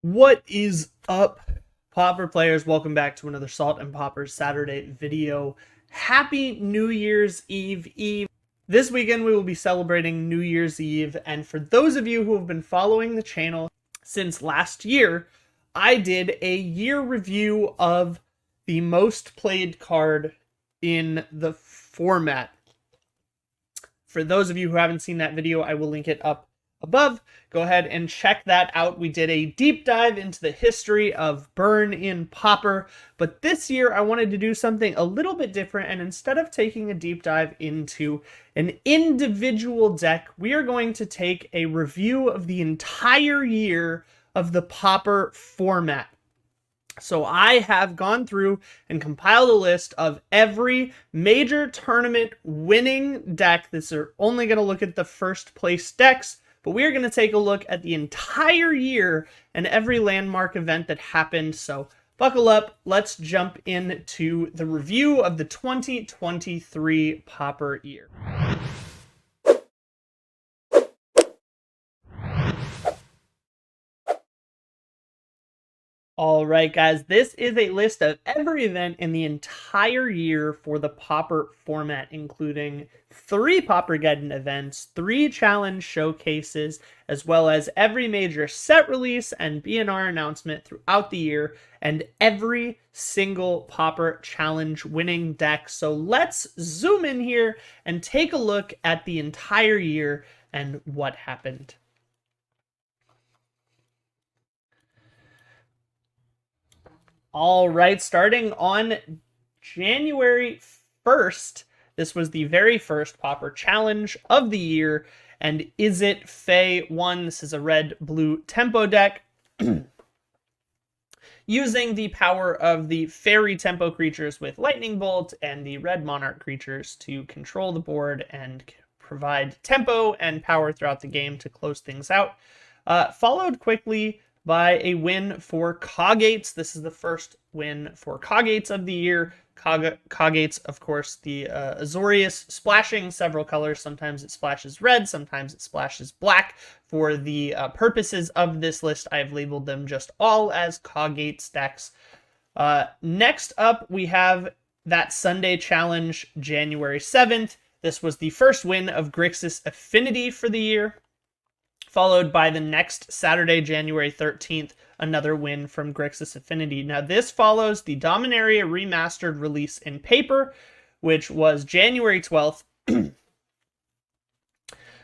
What is up, Pauper players? Welcome back to another Salt and Pauper Saturday video. Happy New Year's Eve. This weekend we will be celebrating New Year's Eve, and for those of you who have been following the channel since last year, I did a year review of the most played card in the format. For those of you who haven't seen that video, I will link it up above. Go ahead and check that out. We did a deep dive into the history of Burn in Pauper, but this year I wanted to do something a little bit different, and instead of taking a deep dive into an individual deck, we are going to take a review of the entire year of the Pauper format. So I have gone through and compiled a list of every major tournament winning deck. This are only going to look at the first place decks, but we are going to take a look at the entire year and every landmark event that happened. So buckle up. Let's jump into the review of the 2023 Pauper year. All right, guys, this is a list of every event in the entire year for the Pauper format, including 3 Paupergeddon events, 3 challenge showcases, as well as every major set release and BNR announcement throughout the year, and every single Pauper challenge winning deck. So let's zoom in here and take a look at the entire year and what happened. All right, starting on January 1st, this was the very first Pauper challenge of the year, and Izzet Fae 1. This is a red-blue tempo deck using the power of the fairy tempo creatures with Lightning Bolt and the red monarch creatures to control the board and provide tempo and power throughout the game to close things out. Followed quickly by a win for Coggates. This is the first win for Coggates of the year. Coggates, of course, the Azorius, splashing several colors. Sometimes it splashes red, sometimes it splashes black. For the purposes of this list, I've labeled them just all as Coggates decks. Next up, we have that Sunday challenge, January 7th. This was the first win of Grixis Affinity for the year, followed by the next Saturday, January 13th, another win from Grixis Affinity. Now, this follows the Dominaria Remastered release in paper, which was January 12th.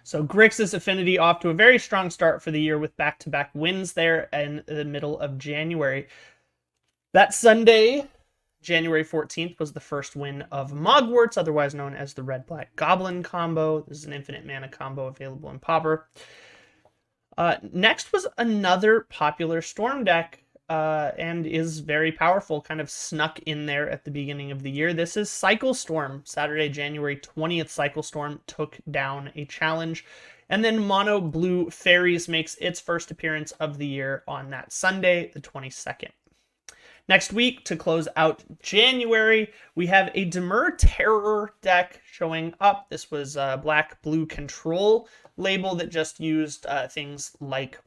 So Grixis Affinity off to a very strong start for the year with back-to-back wins there in the middle of January. That Sunday, January 14th, was the first win of Mogwarts, otherwise known as the Red-Black Goblin combo. This is an infinite mana combo available in Pauper. Next was another popular Storm deck, and is very powerful, kind of snuck in there at the beginning of the year. This is Cycle Storm. Saturday, January 20th, Cycle Storm took down a challenge. And then Mono Blue Fairies makes its first appearance of the year on that Sunday, the 22nd. Next week, to close out January, we have a Demur Terror deck showing up. This was black-blue control label that just used things like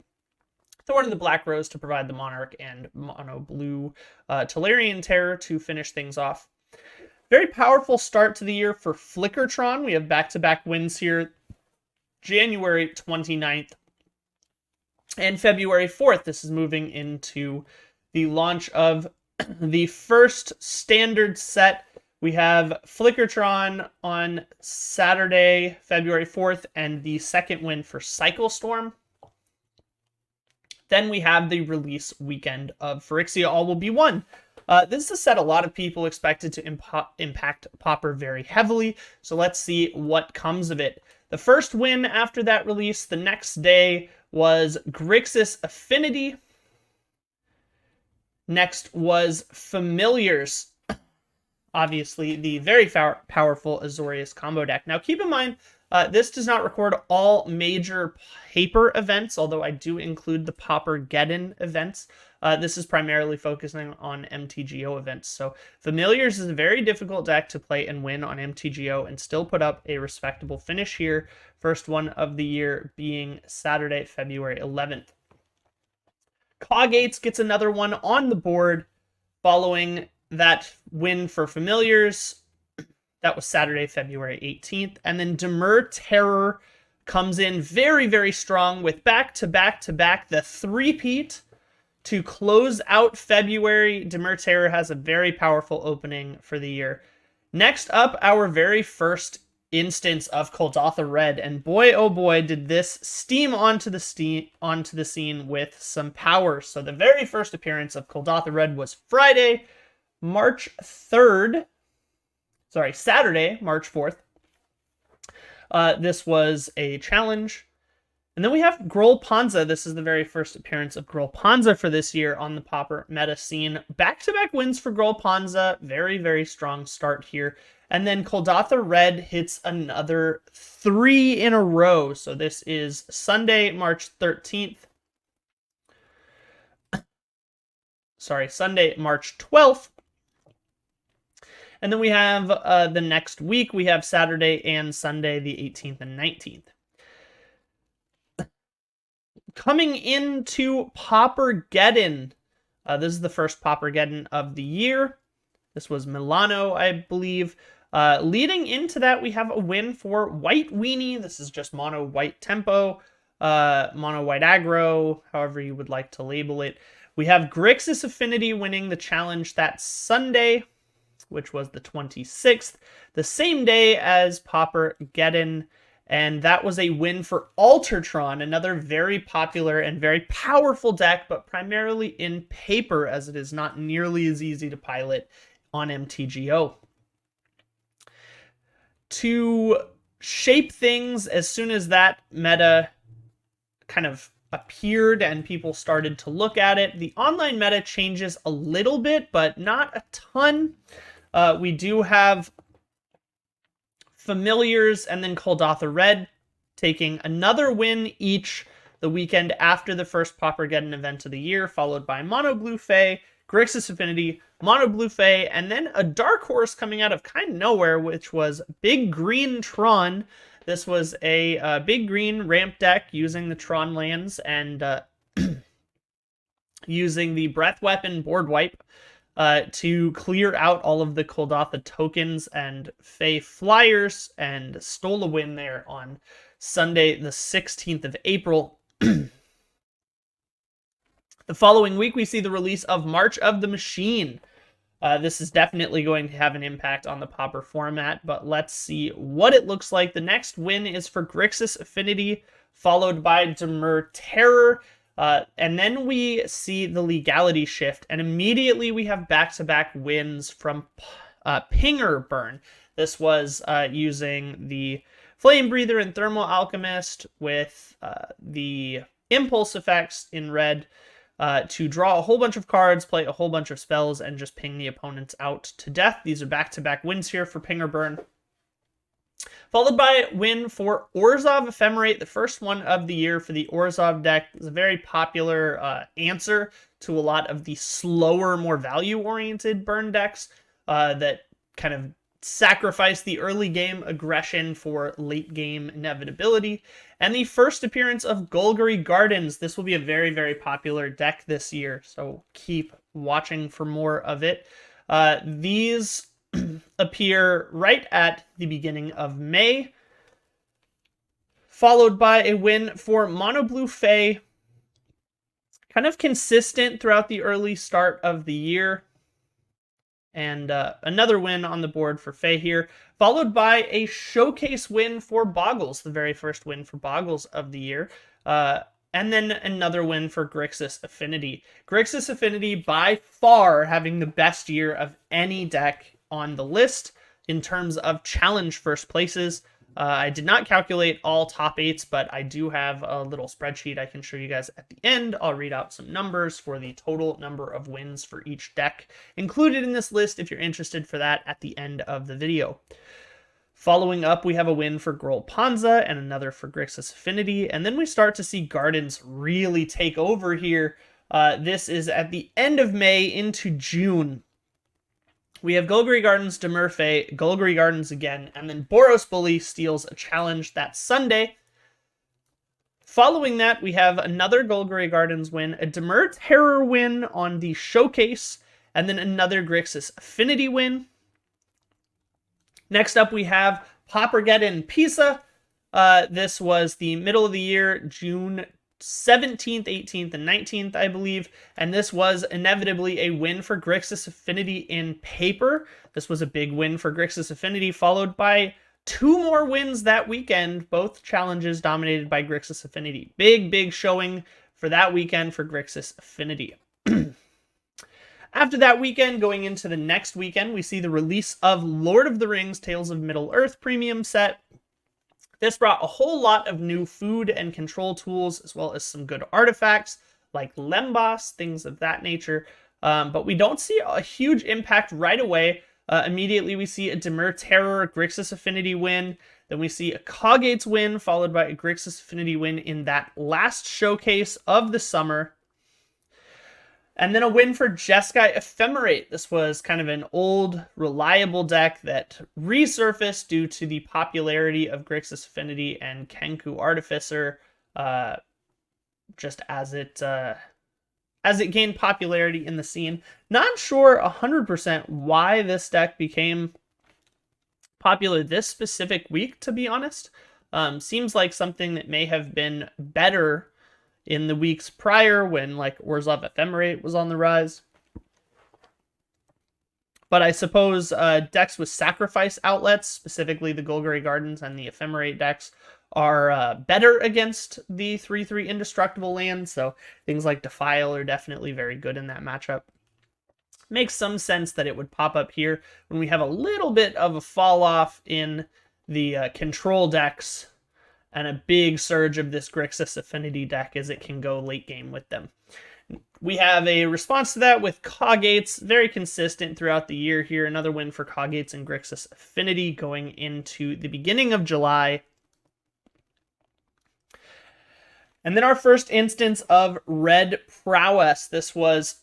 Thorn of the Black Rose to provide the Monarch and Mono Blue Tolarian Terror to finish things off. Very powerful start to the year for Flickertron. We have back-to-back wins here, January 29th and February 4th. This is moving into the launch of the first standard set. We have Flickertron on Saturday, February 4th, and the second win for Cycle Storm. Then we have the release weekend of Phyrexia All Will Be One. This is a set a lot of people expected to impact Pauper very heavily, so let's see what comes of it. The first win after that release the next day was Grixis Affinity. Next was Familiars, obviously the very powerful Azorius combo deck. Now keep in mind, this does not record all major paper events, although I do include the Paupergeddon events. This is primarily focusing on MTGO events. So Familiars is a very difficult deck to play and win on MTGO and still put up a respectable finish here. First one of the year being Saturday, February 11th. Coggates gets another one on the board following that win for Familiars. That was Saturday, February 18th. And then Demur Terror comes in very, very strong with back-to-back-to-back, the three-peat to close out February. Demur Terror has a very powerful opening for the year. Next up, our very first instance of Kuldotha Red, and boy oh boy did this steam onto the scene with some power. So the very first appearance of Kuldotha Red was Saturday, March 4th. This was a challenge. And then we have Groll Panza. This is the very first appearance of Groll Panza for this year on the Pauper meta scene. Back-to-back wins for Groll Panza. Very, very strong start here. And then Kuldotha Red hits another 3 in a row. So this is Sunday, March 13th. Sunday, March 12th. And then we have the next week, we have Saturday and Sunday, the 18th and 19th. Coming into Paupergeddon. This is the first Paupergeddon of the year. This was Milano, I believe. Leading into that, we have a win for White Weenie. This is just mono white tempo, mono white aggro, however you would like to label it. We have Grixis Affinity winning the challenge that Sunday, which was the 26th, the same day as Paupergeddon. And that was a win for Altertron, another very popular and very powerful deck, but primarily in paper, as it is not nearly as easy to pilot on MTGO. To shape things, as soon as that meta kind of appeared and people started to look at it, the online meta changes a little bit, but not a ton. We do have Familiars and then Kuldotha Red taking another win each the weekend after the first Paupergeddon event of the year, followed by Mono Blue Fae, Grixis Affinity, Mono Blue Fae, and then a dark horse coming out of kind of nowhere, which was Big Green Tron. This was a Big Green ramp deck using the Tron lands and using the Breath Weapon board wipe to clear out all of the Kuldotha tokens and Fae flyers, and stole a win there on Sunday, the 16th of April. The following week, we see the release of March of the Machine. This is definitely going to have an impact on the Pauper format, but let's see what it looks like. The next win is for Grixis Affinity, followed by Demur Terror. And then we see the legality shift, and immediately we have back-to-back wins from Pinger Burn. This was using the Flame Breather and Thermal Alchemist with the Impulse effects in red to draw a whole bunch of cards, play a whole bunch of spells, and just ping the opponents out to death. These are back-to-back wins here for Pinger Burn. Followed by a win for Orzhov Ephemerate, the first one of the year for the Orzhov deck. It's a very popular answer to a lot of the slower, more value-oriented burn decks that kind of sacrifice the early game aggression for late game inevitability. And the first appearance of Golgari Gardens. This will be a very, very popular deck this year, so keep watching for more of it. These appear right at the beginning of May, followed by a win for Mono Blue Fae, kind of consistent throughout the early start of the year, and another win on the board for Fae here, followed by a showcase win for Boggles, the very first win for Boggles of the year, and then another win for Grixis Affinity. Grixis Affinity by far having the best year of any deck on the list in terms of challenge first places. I did not calculate all top 8s, but I do have a little spreadsheet I can show you guys at the end. I'll read out some numbers for the total number of wins for each deck included in this list if you're interested for that at the end of the video. Following up, we have a win for Groll Panza and another for Grixis Affinity, and then we start to see Gardens really take over here. This is at the end of May into June. We have Golgari Gardens, Demur Fae, Golgari Gardens again, and then Boros Bully steals a challenge that Sunday, Following that, we have another Golgari Gardens win, a Demur Terror win on the Showcase, and then another Grixis Affinity win. Next up, we have Pauper in Pisa. This was the middle of the year, June 17th, 18th, and 19th, I believe. And this was inevitably a win for Grixis Affinity in paper. This was a big win for Grixis Affinity, followed by 2 more wins that weekend, both challenges dominated by Grixis Affinity. Big showing for that weekend for Grixis Affinity. After that weekend, going into the next weekend, we see the release of Lord of the Rings Tales of Middle-earth premium set. This brought a whole lot of new food and control tools, as well as some good artifacts, like Lembas, things of that nature. But we don't see a huge impact right away. Immediately, we see a Demur Terror Grixis Affinity win. Then we see a Kagates win, followed by a Grixis Affinity win in that last showcase of the summer. And then a win for Jeskai Ephemerate. This was kind of an old, reliable deck that resurfaced due to the popularity of Grixis Affinity and Kenku Artificer, just as it gained popularity in the scene. Not sure 100% why this deck became popular this specific week, to be honest. Seems like something that may have been better in the weeks prior when like Orzhov Ephemerate was on the rise. But I suppose decks with sacrifice outlets, specifically the Golgari Gardens and the Ephemerate decks, are better against the 3/3 indestructible lands, so things like Defile are definitely very good in that matchup. Makes some sense that it would pop up here when we have a little bit of a fall off in the control decks and a big surge of this Grixis Affinity deck as it can go late game with them. We have a response to that with Kagates, very consistent throughout the year here. Another win for Kagates and Grixis Affinity going into the beginning of July. And then our first instance of Red Prowess. This was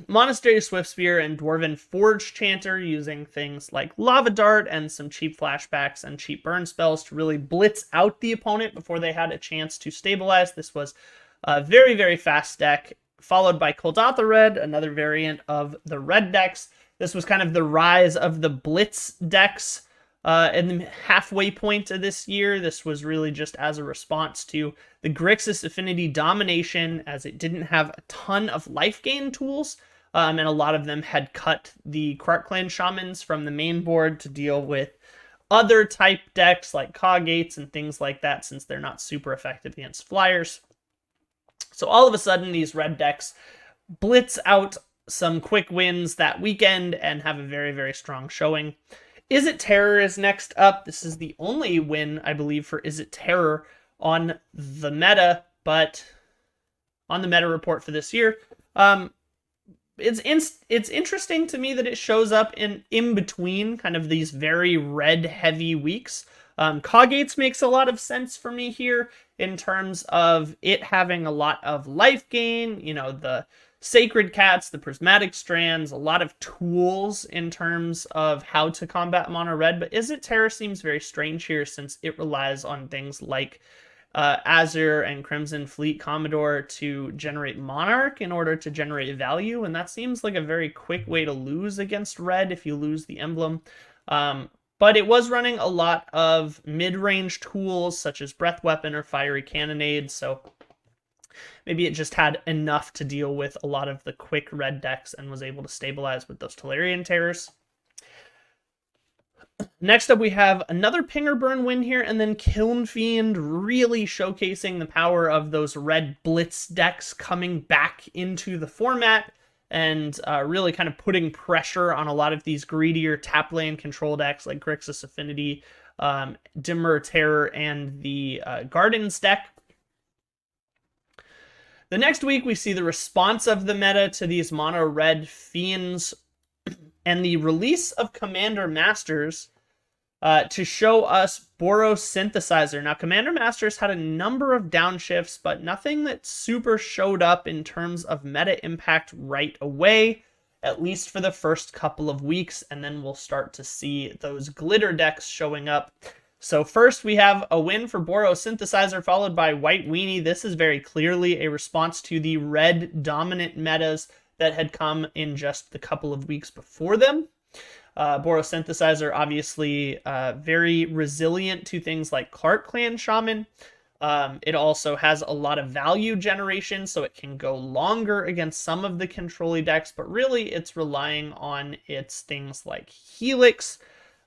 Monastery Swiftspear and Dwarven Forge Chanter using things like Lava Dart and some cheap flashbacks and cheap burn spells to really blitz out the opponent before they had a chance to stabilize. This was a very fast deck, followed by Kuldotha Red, another variant of the red decks. This was kind of the rise of the blitz decks in the halfway point of this year. This was really just as a response to the Grixis Affinity domination, as it didn't have a ton of life gain tools, and a lot of them had cut the Krark Clan Shamans from the main board to deal with other type decks like Kagates and things like that, since they're not super effective against flyers. So all of a sudden, these red decks blitz out some quick wins that weekend and have a very strong showing. Izzet Terror is next up. This is the only win, I believe, for Izzet Terror on the meta, but on the meta report for this year. It's interesting to me that it shows up in between kind of these very red heavy weeks. Kagates makes a lot of sense for me here in terms of it having a lot of life gain, you know, the Sacred Cats, the Prismatic Strands, a lot of tools in terms of how to combat mono red. But Izzet Terror seems very strange here since it relies on things like Azure and Crimson Fleet Commodore to generate Monarch in order to generate value. And that seems like a very quick way to lose against red if you lose the emblem. But it was running a lot of mid-range tools such as Breath Weapon or Fiery Cannonade, so maybe it just had enough to deal with a lot of the quick red decks and was able to stabilize with those Tolarian Terrors. Next up, we have another Pinger Burn win here, and then Kiln Fiend really showcasing the power of those red Blitz decks coming back into the format and really kind of putting pressure on a lot of these greedier tap lane control decks like Grixis Affinity, Demur Terror, and the Gardens deck. The next week, we see the response of the meta to these mono red fiends and the release of Commander Masters to show us Boros Synthesizer. Now, Commander Masters had a number of downshifts, but nothing that super showed up in terms of meta impact right away, at least for the first couple of weeks, and then we'll start to see those glitter decks showing up. So first we have a win for Boro Synthesizer, followed by White Weenie. This is very clearly a response to the red dominant metas that had come in just the couple of weeks before them. Boro Synthesizer, obviously very resilient to things like Clark Clan Shaman. It also has a lot of value generation, so it can go longer against some of the control decks, but really it's relying on its things like Helix,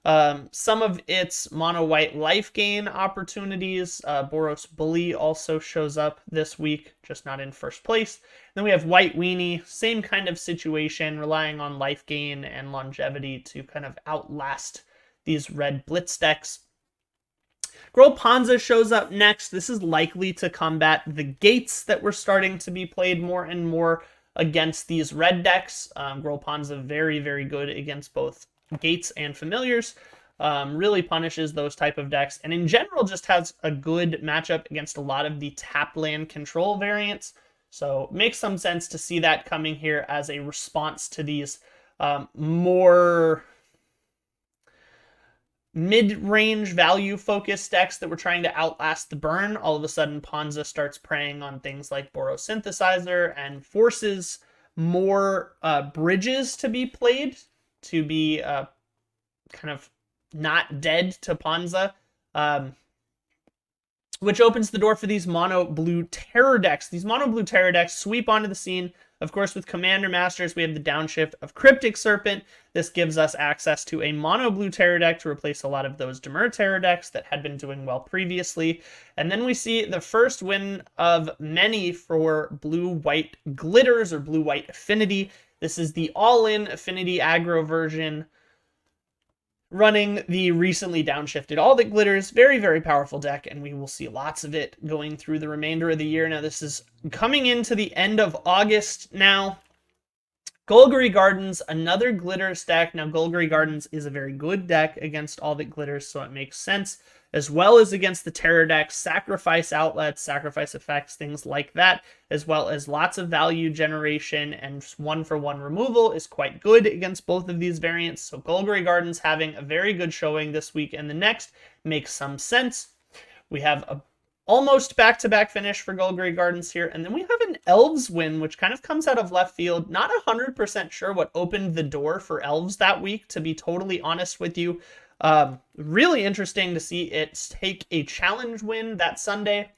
some of its mono-white life gain opportunities. Boros Bully also shows up this week, just not in first place. Then we have White Weenie, same kind of situation, relying on life gain and longevity to kind of outlast these red blitz decks. Girl Panza shows up next. This is likely to combat the gates that were starting to be played more and more against these red decks. Girl Panza very, very good against both gates and familiars. Really punishes those type of decks, and in general just has a good matchup against a lot of the tap land control variants. So makes some sense to see that coming here as a response to these more mid-range value-focused decks that were trying to outlast the burn. All of a sudden, Panza starts preying on things like Boro Synthesizer and forces more bridges to be played to be kind of not dead to Panza, which opens the door for these mono-blue terror decks. These mono-blue terror decks sweep onto the scene. Of course, with Commander Masters, we have the downshift of Cryptic Serpent. This gives us access to a mono-blue terror deck to replace a lot of those Demur terror decks that had been doing well previously. And then we see the first win of many for blue-white glitters or blue-white affinity. This is the all-in affinity aggro version, running the recently downshifted All That Glitters. Very, very powerful deck, and we will see lots of it going through the remainder of the year. Now, this is coming into the end of August now. Golgari Gardens, another glitters deck. Now, Golgari Gardens is a very good deck against All That Glitters, so it makes sense, as well as against the terror decks, sacrifice outlets, sacrifice effects, things like that, as well as lots of value generation, and one-for-one removal is quite good against both of these variants. So Golgari Gardens having a very good showing this week and the next makes some sense. We have a almost back-to-back finish for Golgari Gardens here, and then we have an Elves win, which kind of comes out of left field. Not 100% sure what opened the door for Elves that week, to be totally honest with you. Really interesting to see it take a challenge win that Sunday.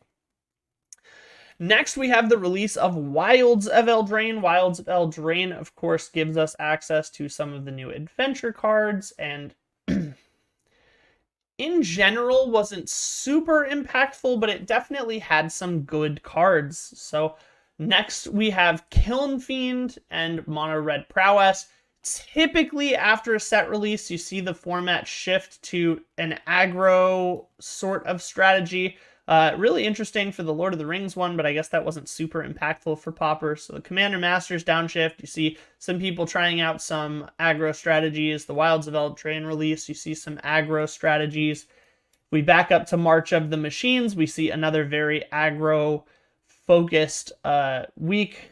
Next, we have the release of Wilds of Eldraine. Wilds of Eldraine, of course, gives us access to some of the new adventure cards, and in general wasn't super impactful, but it definitely had some good cards. So next, we have Kiln Fiend and Mono Red Prowess. Typically, after a set release, you see the format shift to an aggro sort of strategy. Really interesting for the Lord of the Rings one, but I guess that wasn't super impactful for Pauper. So the Commander Masters downshift, you see some people trying out some aggro strategies. The Wilds of Eldraine release, you see some aggro strategies. We back up to March of the Machines, we see another very aggro-focused week.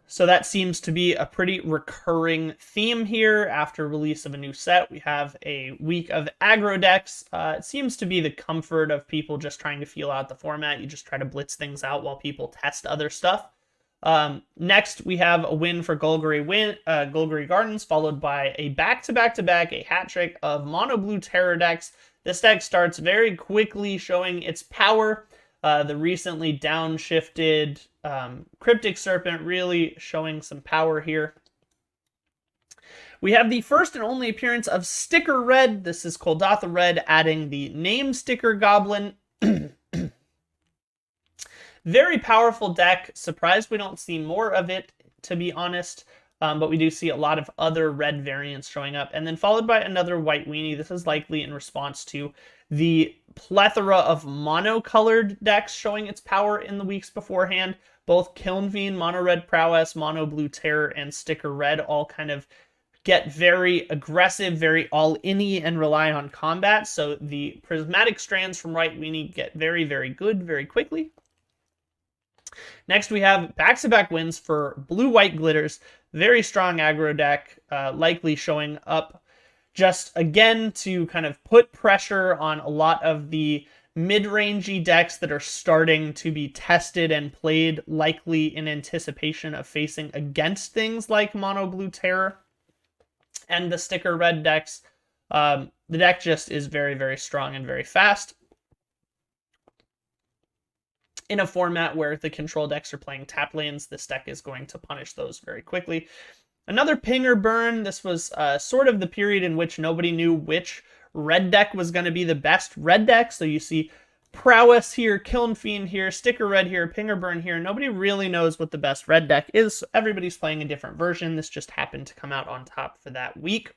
So that seems to be a pretty recurring theme here. After release of a new set, we have a week of aggro decks. It seems to be the comfort of people just trying to feel out the format. You just try to blitz things out while people test other stuff. Next, we have a win for Golgari Gardens, followed by a back-to-back-to-back, a hat trick of mono blue terror decks. This deck starts very quickly showing its power. The recently downshifted Cryptic Serpent really showing some power here. We have the first and only appearance of Sticker Red. This is Koldatha Red adding the name Sticker Goblin. Very powerful deck. Surprised we don't see more of it, to be honest. But we do see a lot of other red variants showing up. And then followed by another White Weenie. This is likely in response to the plethora of mono-colored decks showing its power in the weeks beforehand. Both Kiln Fiend, Mono Red Prowess, Mono Blue Terror, and Sticker Red all kind of get very aggressive, very all-in-y, and rely on combat. So the Prismatic Strands from White Weenie get very, very good very quickly. Next, we have back-to-back wins for Blue-White Glitters. Very strong aggro deck, likely showing up just again to kind of put pressure on a lot of the mid-rangey decks that are starting to be tested and played, likely in anticipation of facing against things like Mono Blue Terror and the sticker red decks. The deck just is very, very strong and very fast in a format where the control decks are playing tap lanes. This deck is going to punish those very quickly. Another pinger burn. This was sort of the period in which nobody knew which red deck was going to be the best red deck. So you see Prowess here, Kiln Fiend here, Sticker Red here, Pinger Burn here. Nobody really knows what the best red deck is. So everybody's playing a different version. This just happened to come out on top for that week.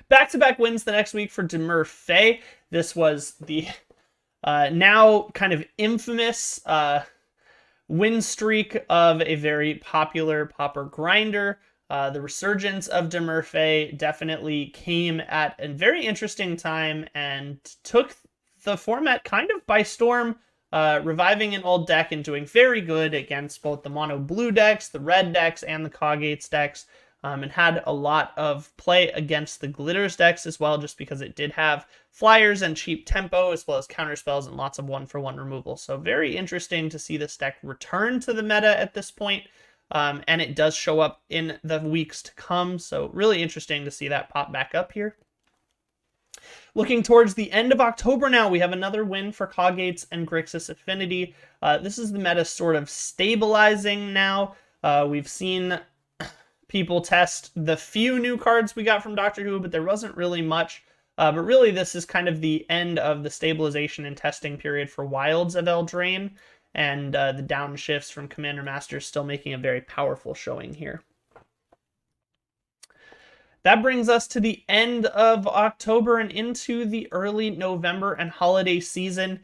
Back-to-back wins the next week for Demur Fey. This was the now kind of infamous win streak of a very popular Pauper grinder. The resurgence of Demur Fey definitely came at a very interesting time and took the format kind of by storm, reviving an old deck and doing very good against both the mono blue decks, the red decks, and the Coggates decks, and had a lot of play against the Glitters decks as well, just because it did have flyers and cheap tempo, as well as counter spells and lots of 1-for-1 removal. So very interesting to see this deck return to the meta at this point. And it does show up in the weeks to come, so really interesting to see that pop back up here. Looking towards the end of October now, we have another win for Coggates and Grixis Affinity. This is the meta sort of stabilizing now. We've seen people test the few new cards we got from Doctor Who, but there wasn't really much. But really, this is kind of the end of the stabilization and testing period for Wilds of Eldraine. And the downshifts from Commander Masters still making a very powerful showing here. That brings us to the end of October and into the early November and holiday season.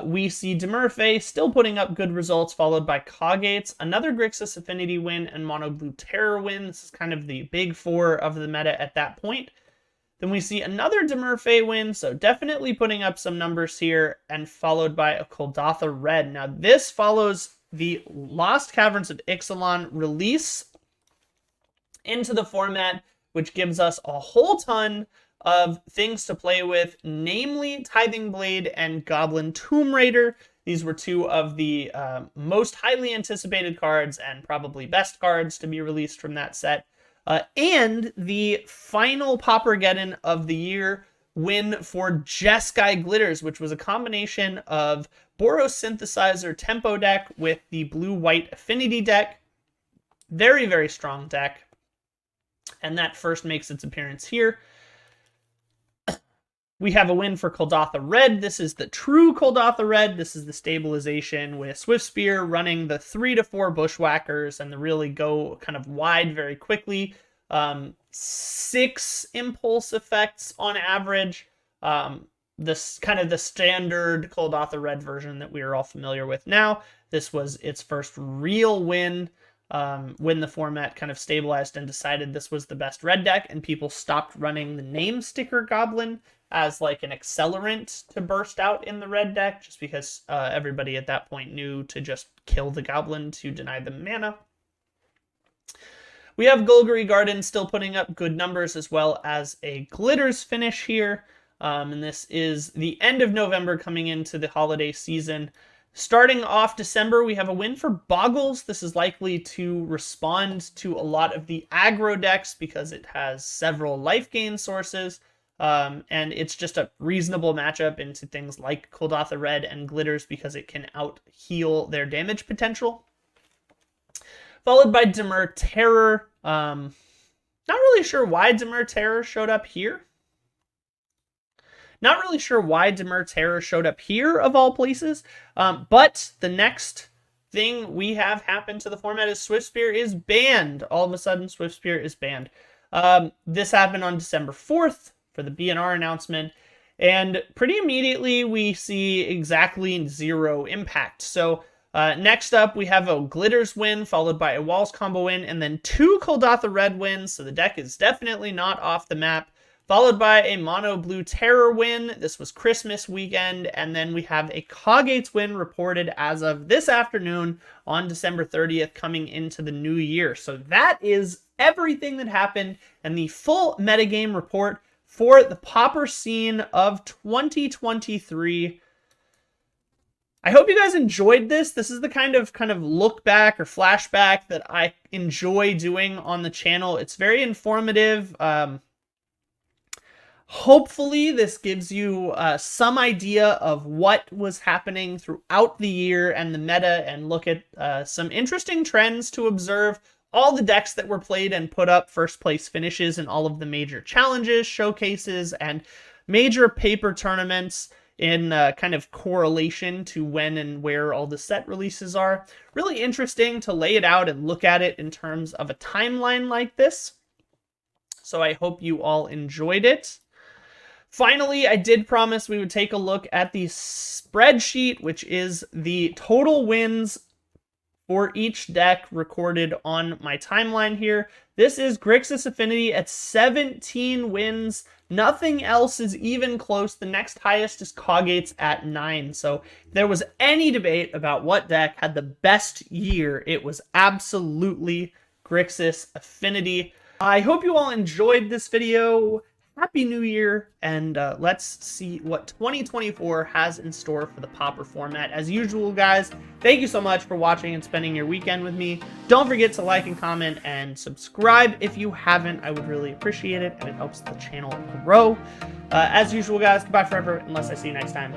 We see Demur Fey still putting up good results, followed by Coggates, another Grixis Affinity win, and Mono Blue Terror win. This is kind of the big four of the meta at that point. Then we see another Demur Fey win, so definitely putting up some numbers here, and followed by a Kuldotha Red. Now this follows the Lost Caverns of Ixalan release into the format, which gives us a whole ton of things to play with, namely Tithing Blade and Goblin Tomb Raider. These were two of the most highly anticipated cards and probably best cards to be released from that set. And the final Paupergeddon of the year win for Jeskai Glitters, which was a combination of Boros Synthesizer Tempo deck with the blue-white Affinity deck. Very, very strong deck. And that first makes its appearance here. We have a win for Kuldotha Red. This is the true Kuldotha Red. This is the stabilization with Swift Spear running the 3 to 4 Bushwhackers and the really go kind of wide very quickly. 6 impulse effects on average. This kind of the standard Kuldotha Red version that we are all familiar with now. This was its first real win when the format kind of stabilized and decided this was the best red deck, and people stopped running the name sticker Goblin as like an accelerant to burst out in the red deck, just because everybody at that point knew to just kill the Goblin to deny them mana. We have Golgari Garden still putting up good numbers, as well as a Glitters finish here. And this is the end of November coming into the holiday season. Starting off December, we have a win for Boggles. This is likely to respond to a lot of the aggro decks because it has several life gain sources. And it's just a reasonable matchup into things like Kuldotha Red and Glitters because it can out-heal their damage potential. Followed by Demur Terror. Not really sure why Demur Terror showed up here. Not really sure why Demur Terror showed up here, of all places. But the next thing we have happen to the format is Swift Spear is banned. All of a sudden, Swift Spear is banned. This happened on December 4th for the BNR announcement. And pretty immediately, we see exactly 0 impact. So next up, we have a Glitters win, followed by a Walls combo win, and then 2 Kuldotha Red wins. So the deck is definitely not off the map. Followed by a Mono Blue Terror win. This was Christmas weekend. And then we have a Coggates win reported as of this afternoon on December 30th coming into the new year. So that is everything that happened and the full metagame report for the Pauper scene of 2023. I hope you guys enjoyed this. This is the kind of look back or flashback that I enjoy doing on the channel. It's very informative. Hopefully this gives you some idea of what was happening throughout the year and the meta, and look at some interesting trends to observe. All the decks that were played and put up first place finishes in all of the major challenges, showcases, and major paper tournaments in kind of correlation to when and where all the set releases are. Really interesting to lay it out and look at it in terms of a timeline like this. So I hope you all enjoyed it. Finally, I did promise we would take a look at the spreadsheet, which is the total wins for each deck recorded on my timeline here. This is Grixis Affinity at 17 wins. Nothing else is even close. The next highest is Coggates at 9. So if there was any debate about what deck had the best year, it was absolutely Grixis Affinity. I hope you all enjoyed this video. Happy New Year, and let's see what 2024 has in store for the Pauper format. As usual, guys, thank you so much for watching and spending your weekend with me. Don't forget to like and comment and subscribe if you haven't. I would really appreciate it, and it helps the channel grow. As usual, guys, goodbye forever, unless I see you next time.